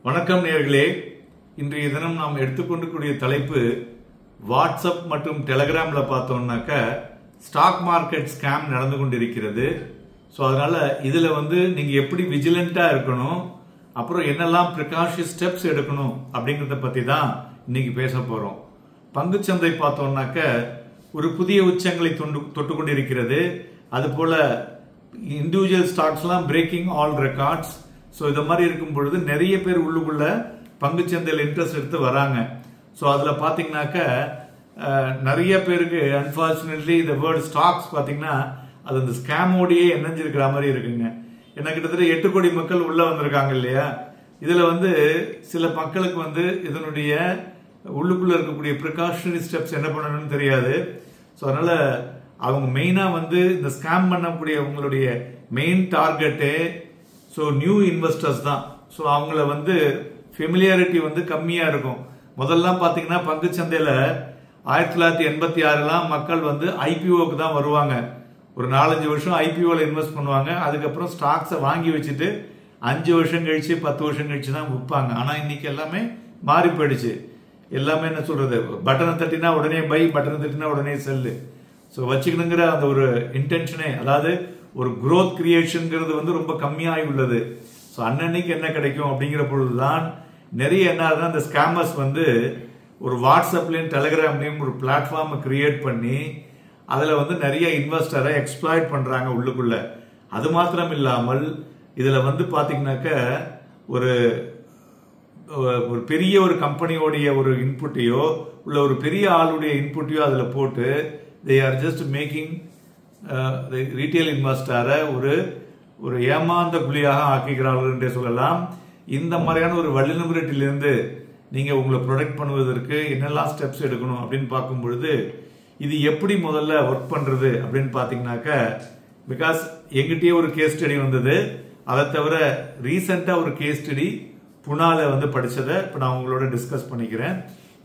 வணக்கம் நேயர்களே, இன்றைய தினம் நாம் எடுத்துக்கொண்டிருக்கூடிய தலைப்பு வாட்ஸ்அப் மற்றும் டெலகிராம்ல பார்த்தோம்னாக்க ஸ்டாக் மார்க்கெட் ஸ்கேம் நடந்து கொண்டிருக்கிறது. ஸோ அதனால இதுல நீங்க எப்படி விஜிலண்டா இருக்கணும், அப்புறம் என்னெல்லாம் ப்ரிகாஷன் ஸ்டெப்ஸ் எடுக்கணும் அப்படிங்கறத பத்தி தான் இன்னைக்கு பேச போறோம். பங்குச்சந்தை பார்த்தோம்னாக்க ஒரு புதிய உச்சங்களை தொட்டு கொண்டிருக்கிறது. அது போல இண்டிவிஜுவல் ஸ்டாக்ஸ்லாம் பிரேக்கிங் ஆல் ரெக்கார்ட்ஸ். ஸோ இந்த மாதிரி இருக்கும் பொழுது நிறைய பேர் உள்ளுக்குள்ள பங்குச்சந்தையில் இன்ட்ரெஸ்ட் எடுத்து வராங்க. ஸோ அதில் பார்த்தீங்கன்னாக்க நிறைய பேருக்கு அன்பார்ச்சுனேட்லி இந்த வேர்ட் ஸ்டாக்ஸ் பார்த்தீங்கன்னா அது அந்த ஸ்கேமோடையே இணைஞ்சிருக்கிற மாதிரி இருக்குங்க. ஏன்னா கிட்டத்தட்ட 8 கோடி மக்கள் உள்ள வந்திருக்காங்க இல்லையா. இதுல சில மக்களுக்கு இதனுடைய உள்ளுக்குள்ள இருக்கக்கூடிய ப்ரிகாஷனரி ஸ்டெப்ஸ் என்ன பண்ணணும்னு தெரியாது. ஸோ அதனால அவங்க மெயினா இந்த ஸ்கேம் பண்ணக்கூடிய உங்களுடைய மெயின் டார்கெட்டே ஸோ நியூ இன்வெஸ்டர்ஸ் தான். ஸோ அவங்கள ஃபெமிலியாரிட்டி கம்மியா இருக்கும். முதல்லாம் பாத்தீங்கன்னா பங்குச்சந்தையில 1986 மக்கள் ஐபிஓக்கு தான் வருவாங்க. ஒரு 4-5 வருஷம் ஐபிஓல இன்வெஸ்ட் பண்ணுவாங்க. அதுக்கப்புறம் ஸ்டாக்ஸை வாங்கி வச்சுட்டு 5 வருஷம் கழிச்சு 10 வருஷம் கழிச்சு தான் விற்பாங்க. ஆனா இன்னைக்கு எல்லாமே மாறி போயிடுச்சு. எல்லாமே என்ன சொல்றது, பட்டனை தட்டினா உடனே பை, பட்டனை தட்டினா உடனே செல்லு. ஸோ வச்சுக்கணுங்கிற அந்த ஒரு இன்டென்ஷனே, அதாவது ஒரு குரோத் கிரியேஷன்ங்கிறது ரொம்ப கம்மியாகி உள்ளது. ஸோ அன்னன்னைக்கு என்ன கிடைக்கும் அப்படிங்கிற பொழுதுதான் நிறைய என்ன ஆகுதுன்னா இந்த ஸ்கேமர்ஸ் ஒரு வாட்ஸ்அப்லயும் டெலிகிராம்லயும் ஒரு பிளாட்ஃபார்மை கிரியேட் பண்ணி அதுல நிறைய இன்வெஸ்டரை எக்ஸ்ப்ளாய்ட் பண்றாங்க உள்ளுக்குள்ள. அது மாத்திரம் இல்லாமல் இதுல பாத்தீங்கன்னாக்க ஒரு ஒரு பெரிய ஒரு கம்பெனியோடைய ஒரு இன்புட்டையோ உள்ள ஒரு பெரிய ஆளுடைய இன்புட்டையோ அதுல போட்டு they are just making retail இன்வெஸ்டரை ஒரு ஏமாந்த புள்ளியாக ஆக்குகிறார்கள் என்றே சொல்லலாம். இந்த மாதிரியான ஒரு வல்லுநரிலிருந்து நீங்க உங்களை ப்ரொடெக்ட் பண்ணுவதற்கு என்னெல்லாம் ஸ்டெப்ஸ் எடுக்கணும் அப்படின்னு பார்க்கும் பொழுது இது எப்படி முதல்ல ஒர்க் பண்றது அப்படின்னு பாத்தீங்கன்னாக்க, பிகாஸ் எங்கிட்டயே ஒரு கேஸ் ஸ்டடி வந்தது. அதை தவிர ரீசெண்டா ஒரு கேஸ் ஸ்டடி புனால படிச்சதை இப்ப நான் உங்களோட டிஸ்கஸ் பண்ணிக்கிறேன்.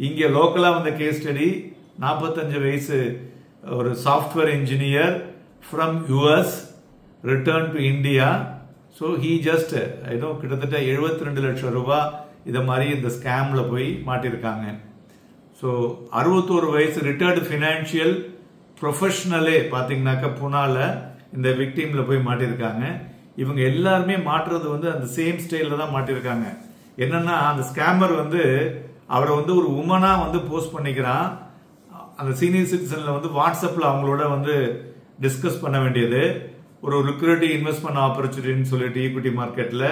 இங்க லோக்கலா வந்த கேஸ் ஸ்டடி 45 வயசு ஒரு software engineer from US return to India. So he just கிட்டத்தட்ட 72 லட்சம் ரூபாய் இதை மாதிரி இந்த ஸ்கேம்ல போய் மாட்டிருக்காங்க. ஸோ 61 வயசு ரிட்டையர்டு பினான்சியல் ப்ரொஃபஷனலே பாத்தீங்கன்னாக்க புனால இந்த விக்டீம்ல போய் மாட்டிருக்காங்க. இவங்க எல்லாருமே மாட்டுறது அந்த சேம் ஸ்டைல தான் மாட்டிருக்காங்க. என்னன்னா அந்த ஸ்கேமர் அவரை ஒரு உமனா போஸ்ட் பண்ணிக்கிறான். அந்த சீனியர் சிட்டிசன்ல வாட்ஸ்அப்ல அவங்களோட டிஸ்கஸ் பண்ண வேண்டியது ஒரு லிக்விடிட்டி இன்வெஸ்ட்மெண்ட் ஆப்பர்ச்சுனிட்டின்னு சொல்லிட்டு ஈக்விட்டி மார்க்கெட்ல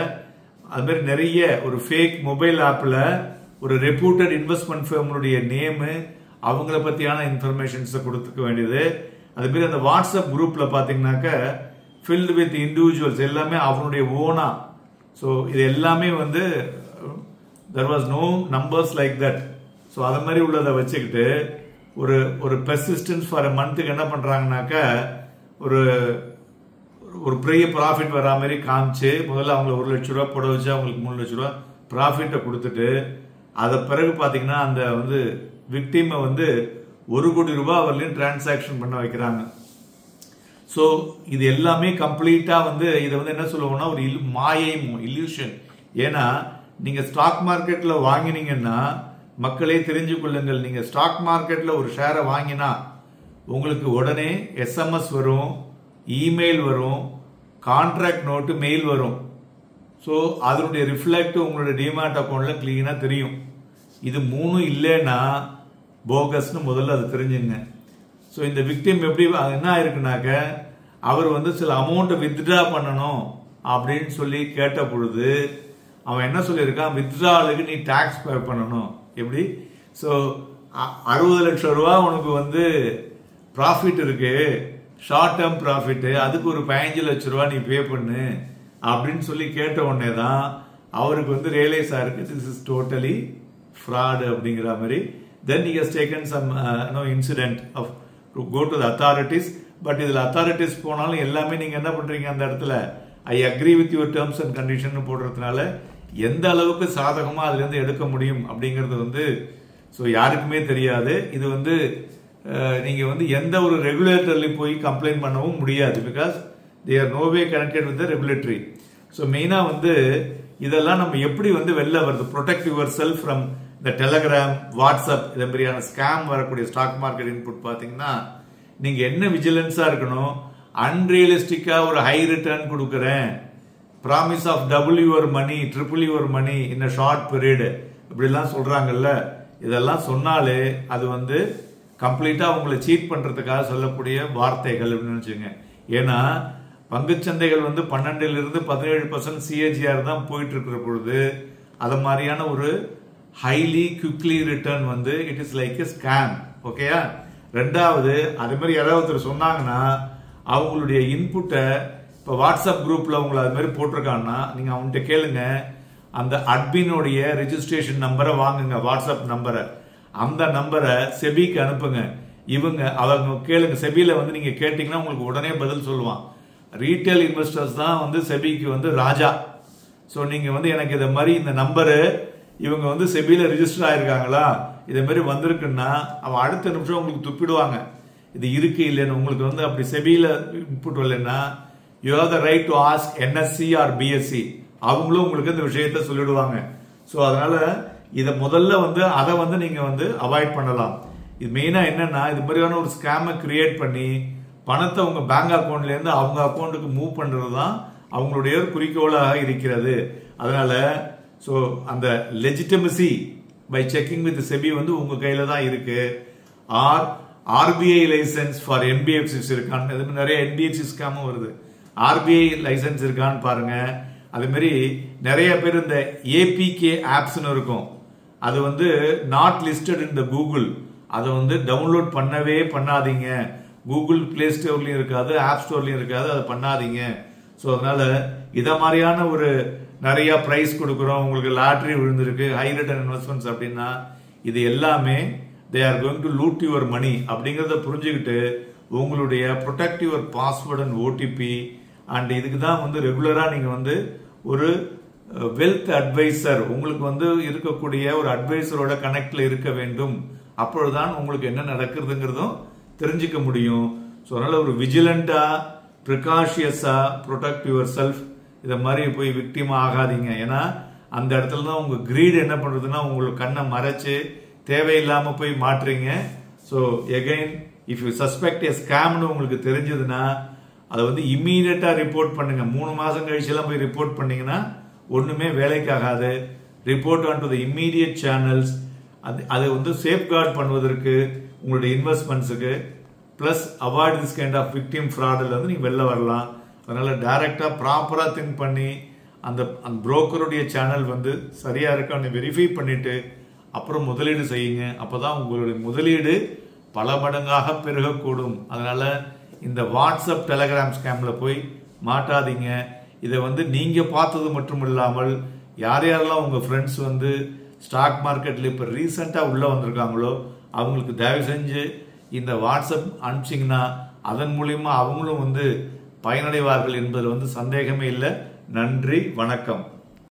அது மாதிரி நிறைய ஒரு ஃபேக் மொபைல் ஆப்ல ஒரு ரெப்யூட்டட் இன்வெஸ்ட்மெண்ட் ஃபர்முடைய நேமு அவங்கள பத்தியான இன்ஃபர்மேஷன்ஸ் கொடுத்துக்க வேண்டியது. அது மாதிரி அந்த வாட்ஸ்அப் குரூப்ல பாத்தீங்கன்னாக்க filled with individuals எல்லாமே அவனுடைய ஓனா. ஸோ இது எல்லாமே there was no numbers like that. So அது மாதிரி உள்ளதை வச்சுக்கிட்டு ஒரு பெர்சிஸ்டன்ஸ் ஃபார் மந்த்துக்கு என்ன பண்றாங்கனாக்க ஒரு பெரிய ப்ராஃபிட் வரா மாதிரி காமிச்சு முதல்ல அவங்க 1 லட்சம் ரூபாய் போட வச்சு அவங்களுக்கு 3 லட்சம் ரூபாய் ப்ராஃபிட்டை கொடுத்துட்டு அதை பிறகு பாத்தீங்கன்னா அந்த விக்டிமை 1 கோடி ரூபாய் வரலையும் டிரான்சாக்ஷன் பண்ண வைக்கிறாங்க. ஸோ இது எல்லாமே கம்ப்ளீட்டா இதை என்ன சொல்லுவோம்னா ஒரு மாயை, இல்யூஷன். ஏன்னா நீங்க ஸ்டாக் மார்க்கெட்ல வாங்கினீங்கன்னா மக்களே தெரிஞ்சு கொள்ளுங்கள், நீங்க ஸ்டாக் மார்க்கெட்ல ஒரு ஷேரை வாங்கினா உங்களுக்கு உடனே SMS வரும், இமெயில் வரும், கான்ட்ராக்ட் நோட்டு மெயில் வரும். ஸோ அதனுடைய ரிஃப்ளெக்ட் உங்களுடைய டிமாட் அக்கௌண்ட்ல கிளீனா தெரியும். இது 3 இல்லைன்னா போகஸ்னு முதல்ல அது தெரிஞ்சுங்க. ஸோ இந்த விக்டிம் எப்படி என்ன ஆயிருக்குனாக்க அவர் சில அமௌண்ட்டை வித்ட்ரா பண்ணணும் அப்படின்னு சொல்லி கேட்ட பொழுது அவன் என்ன சொல்லியிருக்கான், வித்ட்ராலுக்கு நீ டாக்ஸ் பே பண்ணணும். எப்படி? ஸோ 60 லட்சம் ரூபாய் உனக்கு ப்ராஃபிட் இருக்கு, ஷார்ட் டேர்ம் ப்ராஃபிட், அதுக்கு ஒரு 15 லட்சம் ரூபாய் நீ பே பண்ணு அப்படின்னு சொல்லி கேட்ட உடனே தான் அவருக்கு ரியலைஸ் ஆயிருக்கு திஸ் இஸ் டோட்டலி ஃப்ராட் அப்படிங்கிற மாதிரி. தென் he has taken some incident of to go to the authorities. But இதுல அத்தாரிட்டிஸ் போனாலும் எல்லாமே நீங்க என்ன பண்றீங்க, அந்த இடத்துல I agree with your terms and condition போடுறதுனால எந்த அளவுக்கு சாதகமா அதுல இருந்து எடுக்க முடியும் அப்படிங்கிறது ஸோ யாருக்குமே தெரியாது. இது நீங்க எந்த ஒரு ரெகுலேட்டர்ல போய் கம்ப்ளைண்ட் பண்ணவும் முடியாது. Because they are no way connected with the regulatory. So மெயினா இதெல்லாம் நம்ம எப்படி வந்து வெளில வருது, ப்ரொடெக்ட் யுவர் செல்ஃப் ஃப்ரம் இந்த டெலகிராம், வாட்ஸ்அப் இதை மாதிரியான ஸ்கேம் வரக்கூடிய ஸ்டாக் மார்க்கெட் இன்புட் பார்த்தீங்கன்னா நீங்க என்ன விஜிலன்ஸா இருக்கணும். அன்ரியலிஸ்டிக்கா ஒரு ஹை ரிட்டர்ன் கொடுக்குறேன், promise of double your money, triple your money in short period இப்படிலாம் சொல்றாங்கல்ல, இதெல்லாம் சொன்னாலே அது வந்து கம்ப்ளீட்டா உங்களை சீட் பண்றதுக்காக சொல்லக்கூடிய வார்த்தைகள் அப்படின்னு வச்சுங்க. ஏன்னா பங்குச்சந்தைகள் வந்து 12% 17% CAGR தான் போயிட்டு இருக்கிற பொழுது அது மாதிரியான ஒரு ஹைலி குவிக்லி ரிட்டர்ன் வந்து it is like a scam. ஓகேயா? ரெண்டாவது அதே மாதிரி யாராவது ஒருத்தர் சொன்னாங்கன்னா அவங்களுடைய இன்புட்டை இப்போ வாட்ஸ்அப் குரூப்ல உங்களை அது மாதிரி போட்டிருக்காங்கன்னா நீங்க அவன்கிட்ட கேளுங்க, அந்த அட்மினுடைய ரெஜிஸ்ட்ரேஷன் நம்பரை வாங்குங்க, வாட்ஸ்அப் நம்பரை, அந்த நம்பரை செபிக்கு அனுப்புங்க. அவங்க கேளுங்க, செபியில வந்து நீங்க கேட்டீங்கன்னா உங்களுக்கு உடனே பதில் சொல்லுவான். ரீட்டைல் இன்வெஸ்டர்ஸ் தான் வந்து செபிக்கு வந்து ராஜா. ஸோ நீங்க வந்து எனக்கு இதை மாதிரி இந்த நம்பரு இவங்க வந்து செபியில ரிஜிஸ்டர் ஆயிருக்காங்களா, இதை மாதிரி வந்திருக்குன்னா அவன் அடுத்த நிமிஷம் உங்களுக்கு துப்பிடுவாங்க. இது இருக்கு இல்லைன்னு உங்களுக்கு வந்து அப்படி செபியில இன்புட் வரலன்னா you have the right to ask NSE or BSE, அவங்களும் உங்களுக்கு இந்த விஷயத்த சொல்லிடுவாங்க. ஸோ அதனால இதை முதல்ல வந்து அதை வந்து நீங்க வந்து அவாய்ட் பண்ணலாம். இது மெயினா என்னன்னா இது மாதிரியான ஒரு ஸ்கேமை கிரியேட் பண்ணி பணத்தை உங்க பேங்க் அக்கௌண்ட்ல இருந்து அவங்க அக்கௌண்ட்டுக்கு மூவ் பண்றது தான் அவங்களுடைய ஒரு குறிக்கோளாக இருக்கிறது. அதனால ஸோ அந்த legitimacy by checking with SEBI வந்து உங்க கையில தான் இருக்கு. RBI லைசன்ஸ் ஃபார் NBFCs இருக்கான்னு, நிறைய NBFC ஸ்கேமும் வருது. RBI லைசன்ஸ் இருக்கான்னு பாருங்க. அதே மாதிரி நிறைய பேர் இந்த APK ஆப்ஸ்னு இருக்கும், அது வந்து not listed in the Google, அதை வந்து டவுன்லோட் பண்ணவே பண்ணாதீங்க. கூகுள் பிளே ஸ்டோர்லயும் இருக்காது, ஆப் ஸ்டோர்லயும் இருக்காது, அதை பண்ணாதீங்க. ஸோ அதனால இதை மாதிரியான ஒரு நிறைய பிரைஸ் கொடுக்குறோம், உங்களுக்கு லாட்டரி விழுந்திருக்கு, ஹை ரிட்டர்ன் இன்வெஸ்ட்மெண்ட்ஸ் அப்படின்னா இது எல்லாமே they are going to loot your money அப்படிங்கறத புரிஞ்சுக்கிட்டு உங்களுடைய protect your password and OTP and இதுக்கு தான் வந்து ரெகுலரா நீங்க வந்து ஒரு வெல்த் அட்வைசர், உங்களுக்கு வந்து இருக்கக்கூடிய ஒரு அட்வைசரோட கனெக்ட்ல இருக்க வேண்டும். அப்பொழுதுதான் உங்களுக்கு என்ன நடக்கிறதுங்கிறதும் தெரிஞ்சுக்க முடியும். ஸோ அதனால ஒரு விஜிலண்டா ப்ரிகாஷியஸா ப்ரொடெக்ட் யுவர் செல்ஃப், இதை மாதிரி போய் விக்டிமா ஆகாதீங்க. ஏன்னா அந்த இடத்துல தான் உங்க கிரீட் என்ன பண்றதுன்னா உங்களுக்கு கண்ணை மறைச்சு தேவையில்லாம போய் மாட்டுறீங்க. So again if you suspect a ஸ்கேம்னு உங்களுக்கு தெரிஞ்சதுன்னா அதை வந்து இம்மீடியட்டா ரிப்போர்ட் பண்ணுங்க. 3 மாசம் கழிச்சு எல்லாம் போய் ரிப்போர்ட் பண்ணீங்கன்னா ஒண்ணுமே வேலைக்காகாது. Report on to the immediate channels. அதை வந்து சேஃப்கார்ட் பண்ணுவதற்கு உங்களுடைய இன்வெஸ்ட்மெண்ட்ஸுக்கு plus avoid this kind of victim ஃப்ராட்ல இருந்து நீங்க வெளில வரலாம். அதனால டைரக்டா ப்ராப்பரா திங்க் பண்ணி அந்த புரோக்கருடைய சேனல் வந்து சரியா இருக்கான்னு வெரிஃபை பண்ணிட்டு அப்புறம் முதலீடு செய்யுங்க. அப்பதான் உங்களுடைய முதலீடு பல மடங்காக பெருகக்கூடும். அதனால இந்த வாட்ஸ்அப் டெலகிராம் ஸ்கேம்ல போய் மாட்டாதீங்க. இதை வந்து நீங்க பார்த்தது மட்டும் இல்லாமல் யார் யாரெல்லாம் உங்க ஃப்ரெண்ட்ஸ் வந்து ஸ்டாக் மார்க்கெட்ல இப்ப ரீசெண்டா உள்ள வந்திருக்காங்களோ அவங்களுக்கு தயவு செஞ்சு இந்த வாட்ஸ்அப் அனுப்பிச்சிங்கன்னா அதன் மூலியமா அவங்களும் வந்து பயனடைவார்கள் என்பதில் வந்து சந்தேகமே இல்லை. நன்றி, வணக்கம்.